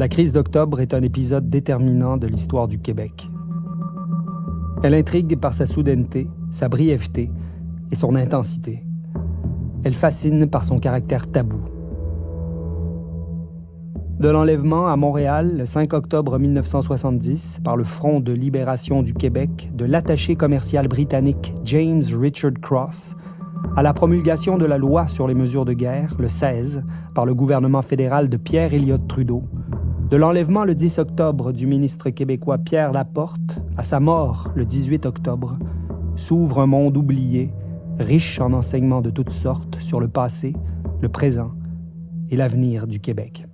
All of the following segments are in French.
La crise d'octobre est un épisode déterminant de l'histoire du Québec. Elle intrigue par sa soudaineté, sa brièveté et son intensité. Elle fascine par son caractère tabou. De l'enlèvement à Montréal, le 5 octobre 1970, par le Front de libération du Québec, de l'attaché commercial britannique James Richard Cross, à la promulgation de la loi sur les mesures de guerre, le 16, par le gouvernement fédéral de Pierre Elliott Trudeau, de l'enlèvement le 10 octobre du ministre québécois Pierre Laporte, à sa mort le 18 octobre, s'ouvre un monde oublié, riche en enseignements de toutes sortes sur le passé, le présent et l'avenir du Québec.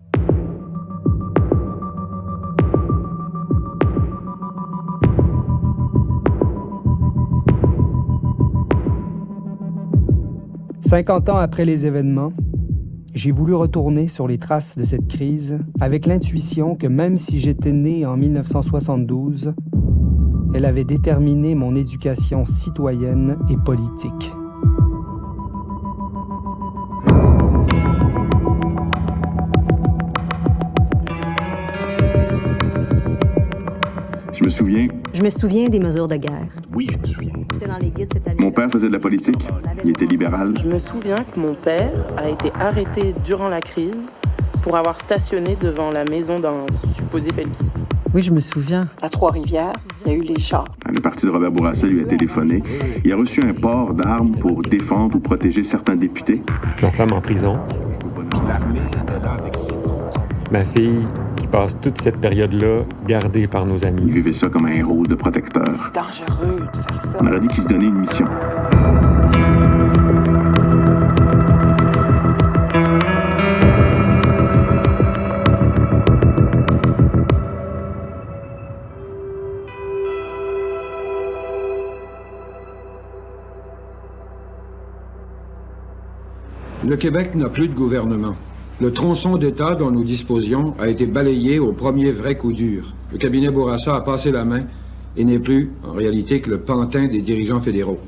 « 50 ans après les événements, j'ai voulu retourner sur les traces de cette crise avec l'intuition que même si j'étais né en 1972, elle avait déterminé mon éducation citoyenne et politique. » Je me souviens des mesures de guerre. Oui, je me souviens. C'était dans les guides cette année. Mon père faisait de la politique. Il était libéral. Je me souviens que mon père a été arrêté durant la crise pour avoir stationné devant la maison d'un supposé felkiste. Oui, je me souviens. À Trois-Rivières, il y a eu les chars. Le parti de Robert Bourassa lui a téléphoné. Il a reçu un port d'armes pour défendre ou protéger certains députés. Ma femme en prison. Puis l'armée était là avec ses gros. Ma fille qui passe toute cette période-là gardée par nos amis. Il vivait ça comme un rôle de protecteur. C'est dangereux de faire ça. On aurait dit qu'il se donnait une mission. Le Québec n'a plus de gouvernement. Le tronçon d'État dont nous disposions a été balayé au premier vrai coup dur. Le cabinet Bourassa a passé la main et n'est plus, en réalité, que le pantin des dirigeants fédéraux.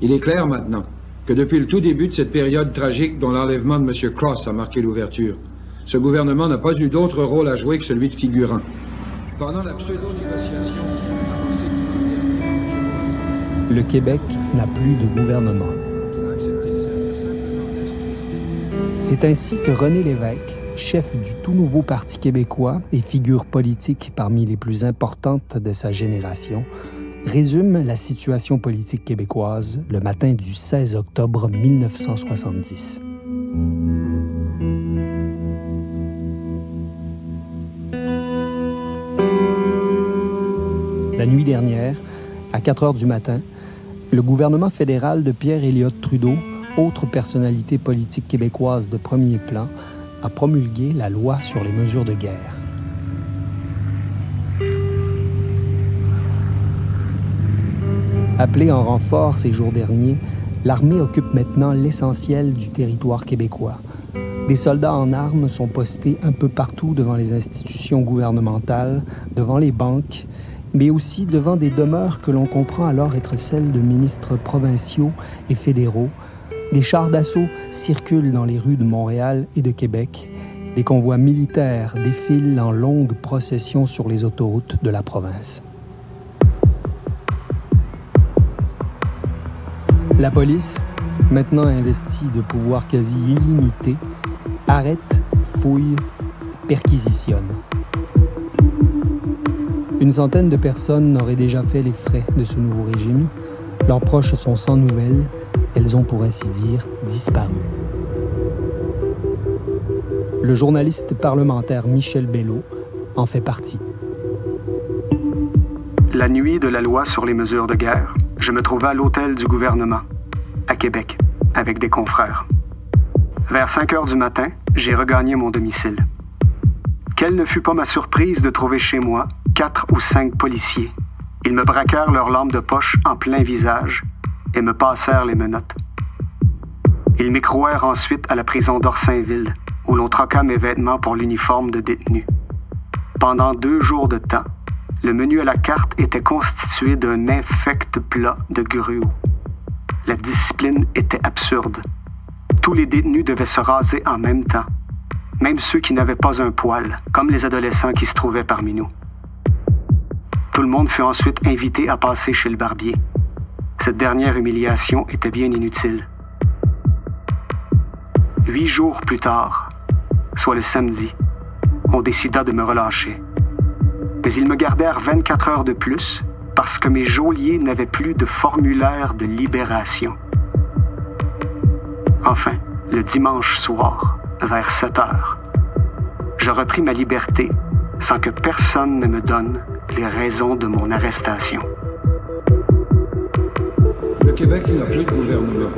Il est clair maintenant que depuis le tout début de cette période tragique dont l'enlèvement de M. Cross a marqué l'ouverture, ce gouvernement n'a pas eu d'autre rôle à jouer que celui de figurant. Pendant la pseudo-négociation annoncée Le Québec n'a plus de gouvernement. C'est ainsi que René Lévesque, chef du tout nouveau Parti québécois et figure politique parmi les plus importantes de sa génération, résume la situation politique québécoise le matin du 16 octobre 1970. La nuit dernière, à 4 heures du matin, le gouvernement fédéral de Pierre Elliott Trudeau, autre personnalité politique québécoise de premier plan, a promulgué la loi sur les mesures de guerre. Appelée en renfort ces jours derniers, l'armée occupe maintenant l'essentiel du territoire québécois. Des soldats en armes sont postés un peu partout devant les institutions gouvernementales, devant les banques, mais aussi devant des demeures que l'on comprend alors être celles de ministres provinciaux et fédéraux. Des chars d'assaut circulent dans les rues de Montréal et de Québec. Des convois militaires défilent en longues processions sur les autoroutes de la province. La police, maintenant investie de pouvoirs quasi illimités, arrête, fouille, perquisitionne. Une centaine de personnes auraient déjà fait les frais de ce nouveau régime. Leurs proches sont sans nouvelles. Elles ont, pour ainsi dire, disparu. Le journaliste parlementaire Michel Bello en fait partie. La nuit de la loi sur les mesures de guerre, je me trouvais à l'hôtel du gouvernement, à Québec, avec des confrères. Vers 5 heures du matin, j'ai regagné mon domicile. Quelle ne fut pas ma surprise de trouver chez moi 4 ou 5 policiers. Ils me braquèrent leurs lampes de poche en plein visage et me passèrent les menottes. Ils m'écrouèrent ensuite à la prison d'Orsainville, où l'on troqua mes vêtements pour l'uniforme de détenu. Pendant 2 jours de temps, le menu à la carte était constitué d'un infect plat de gruau. La discipline était absurde. Tous les détenus devaient se raser en même temps. même ceux qui n'avaient pas un poil, comme les adolescents qui se trouvaient parmi nous. Tout le monde fut ensuite invité à passer chez le barbier. Cette dernière humiliation était bien inutile. 8 jours plus tard, soit le samedi, on décida de me relâcher. Mais ils me gardèrent 24 heures de plus parce que mes geôliers n'avaient plus de formulaire de libération. Enfin, le dimanche soir, vers 7 heures, je repris ma liberté sans que personne ne me donne les raisons de mon arrestation. Le Québec n'a plus de gouvernement.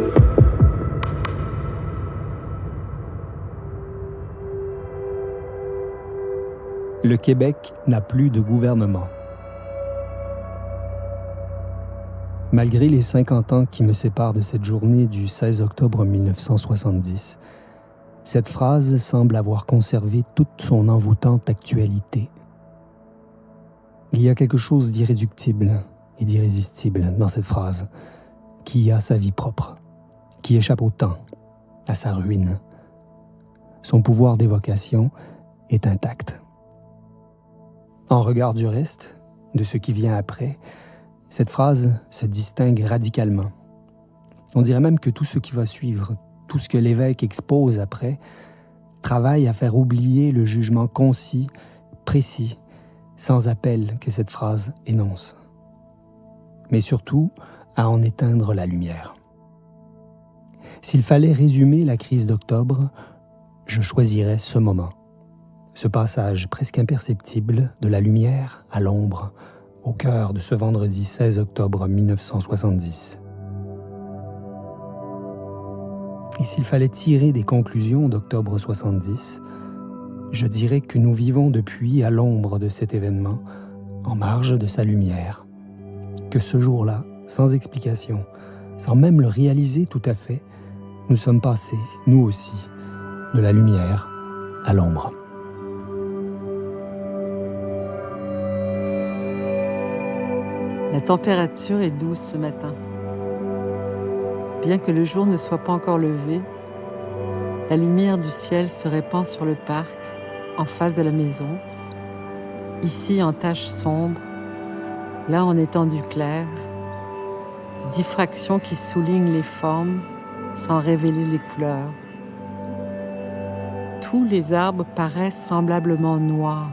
Le Québec n'a plus de gouvernement. Malgré les 50 ans qui me séparent de cette journée du 16 octobre 1970, cette phrase semble avoir conservé toute son envoûtante actualité. Il y a quelque chose d'irréductible et d'irrésistible dans cette phrase, qui a sa vie propre, qui échappe au temps, à sa ruine. Son pouvoir d'évocation est intact. En regard du reste, de ce qui vient après, cette phrase se distingue radicalement. On dirait même que tout ce qui va suivre, tout ce que l'évêque expose après, travaille à faire oublier le jugement concis, précis, sans appel que cette phrase énonce. Mais surtout, à en éteindre la lumière. S'il fallait résumer la crise d'octobre, je choisirais ce moment. Ce passage presque imperceptible de la lumière à l'ombre, au cœur de ce vendredi 16 octobre 1970. Et s'il fallait tirer des conclusions d'octobre 70, je dirais que nous vivons depuis à l'ombre de cet événement, en marge de sa lumière. Que ce jour-là, sans explication, sans même le réaliser tout à fait, nous sommes passés, nous aussi, de la lumière à l'ombre. La température est douce ce matin. Bien que le jour ne soit pas encore levé, la lumière du ciel se répand sur le parc, en face de la maison, ici en taches sombres, là en étendue claire, diffraction qui souligne les formes sans révéler les couleurs. Tous les arbres paraissent semblablement noirs,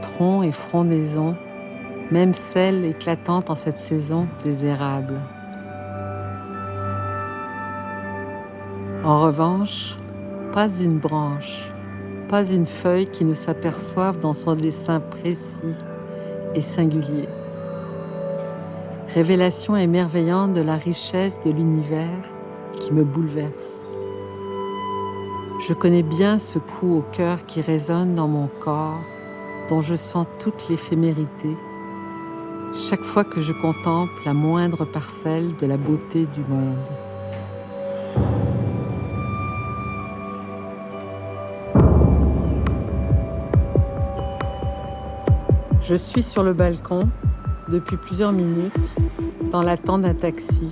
troncs et frondaisons, même celle éclatante en cette saison des érables. En revanche, pas une branche, pas une feuille qui ne s'aperçoive dans son dessin précis et singulier. Révélation émerveillante de la richesse de l'univers qui me bouleverse. Je connais bien ce coup au cœur qui résonne dans mon corps, dont je sens toute l'éphémérité, chaque fois que je contemple la moindre parcelle de la beauté du monde. Je suis sur le balcon depuis plusieurs minutes, dans l'attente d'un taxi,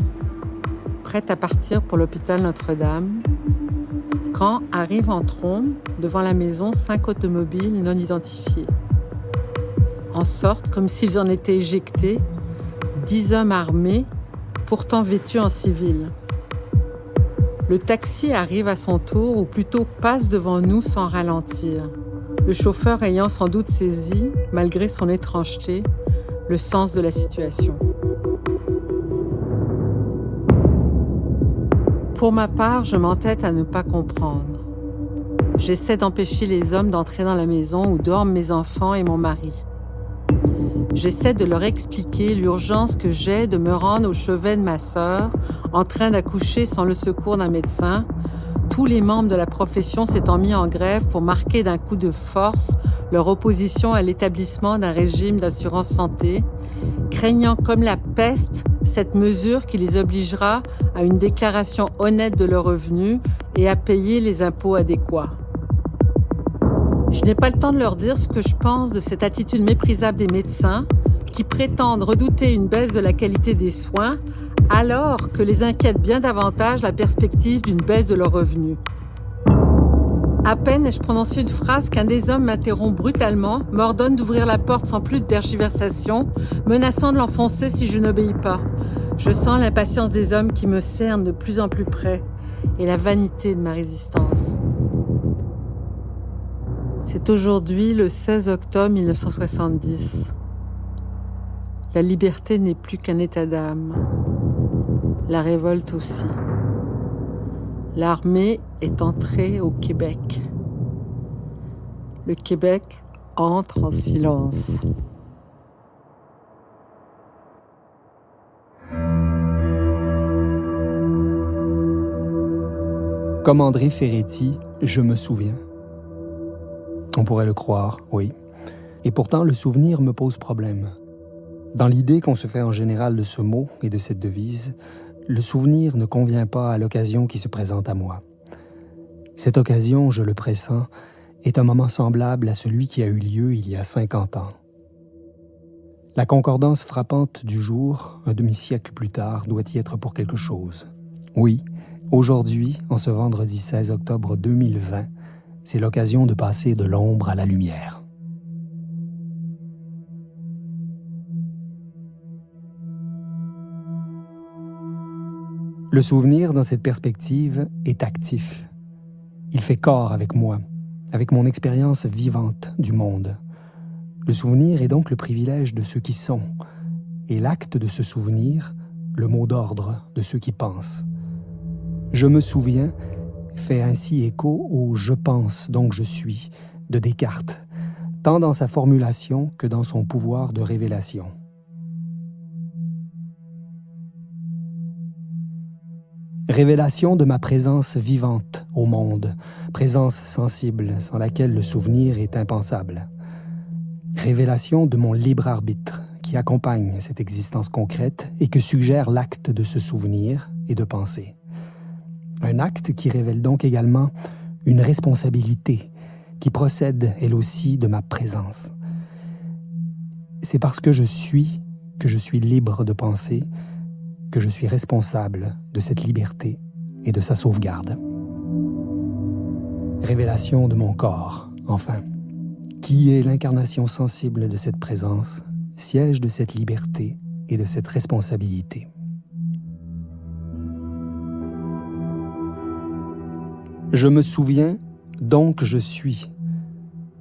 prête à partir pour l'hôpital Notre-Dame, quand arrivent en trombe devant la maison 5 automobiles non identifiés. En sorte, comme s'ils en étaient éjectés, 10 hommes armés, pourtant vêtus en civil. Le taxi arrive à son tour, ou plutôt passe devant nous sans ralentir, le chauffeur ayant sans doute saisi, malgré son étrangeté, le sens de la situation. Pour ma part, je m'entête à ne pas comprendre. J'essaie d'empêcher les hommes d'entrer dans la maison où dorment mes enfants et mon mari. J'essaie de leur expliquer l'urgence que j'ai de me rendre au chevet de ma sœur, en train d'accoucher sans le secours d'un médecin, tous les membres de la profession s'étant mis en grève pour marquer d'un coup de force leur opposition à l'établissement d'un régime d'assurance santé, craignant comme la peste cette mesure qui les obligera à une déclaration honnête de leurs revenus et à payer les impôts adéquats. Je n'ai pas le temps de leur dire ce que je pense de cette attitude méprisable des médecins qui prétendent redouter une baisse de la qualité des soins alors que les inquiète bien davantage la perspective d'une baisse de leurs revenus. À peine ai-je prononcé une phrase qu'un des hommes m'interrompt brutalement, m'ordonne d'ouvrir la porte sans plus de tergiversation, menaçant de l'enfoncer si je n'obéis pas. Je sens l'impatience des hommes qui me cernent de plus en plus près et la vanité de ma résistance. C'est aujourd'hui le 16 octobre 1970. La liberté n'est plus qu'un état d'âme. La révolte aussi. L'armée est entrée au Québec. Le Québec entre en silence. Comme André Ferretti, je me souviens. On pourrait le croire, oui. Et pourtant, le souvenir me pose problème. Dans l'idée qu'on se fait en général de ce mot et de cette devise, le souvenir ne convient pas à l'occasion qui se présente à moi. Cette occasion, je le pressens, est un moment semblable à celui qui a eu lieu il y a 50 ans. La concordance frappante du jour, un demi-siècle plus tard, doit y être pour quelque chose. Oui, aujourd'hui, en ce vendredi 16 octobre 2020, c'est l'occasion de passer de l'ombre à la lumière. Le souvenir, dans cette perspective, est actif. Il fait corps avec moi, avec mon expérience vivante du monde. Le souvenir est donc le privilège de ceux qui sont, et l'acte de se souvenir, le mot d'ordre de ceux qui pensent. Je me souviens fait ainsi écho au « je pense, donc je suis » de Descartes, tant dans sa formulation que dans son pouvoir de révélation. Révélation de ma présence vivante au monde, présence sensible sans laquelle le souvenir est impensable. Révélation de mon libre arbitre qui accompagne cette existence concrète et que suggère l'acte de se souvenir et de penser. Un acte qui révèle donc également une responsabilité qui procède elle aussi de ma présence. C'est parce que je suis libre de penser, que je suis responsable de cette liberté et de sa sauvegarde. Révélation de mon corps, enfin, qui est l'incarnation sensible de cette présence, siège de cette liberté et de cette responsabilité. Je me souviens, donc je suis,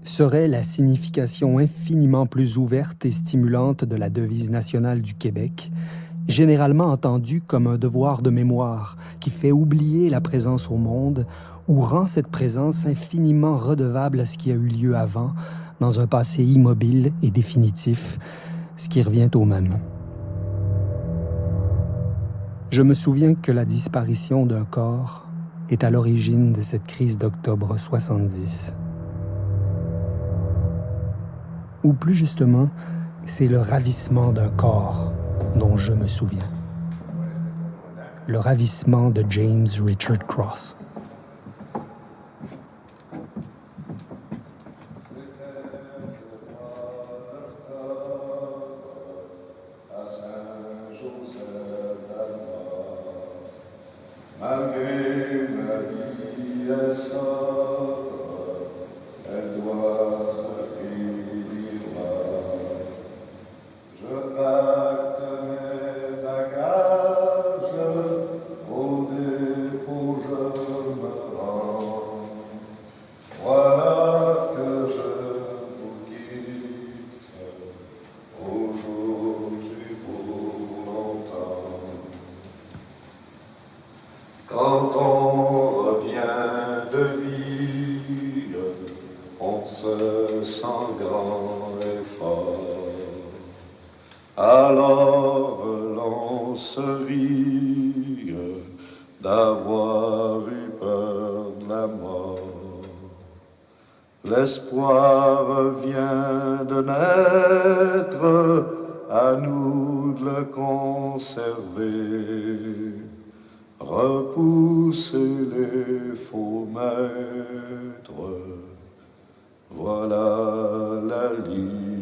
serait la signification infiniment plus ouverte et stimulante de la devise nationale du Québec, généralement entendue comme un devoir de mémoire qui fait oublier la présence au monde ou rend cette présence infiniment redevable à ce qui a eu lieu avant, dans un passé immobile et définitif, ce qui revient au même. Je me souviens que la disparition d'un corps est à l'origine de cette crise d'octobre 70. Ou plus justement, c'est le ravissement d'un corps dont je me souviens. Le ravissement de James Richard Cross. Quand on revient de ville, on se sent grand et fort. Alors l'on se rit d'avoir eu peur de la mort. L'espoir vient de naître, à nous de le conserver. Repousser les faux maîtres, voilà la liberté.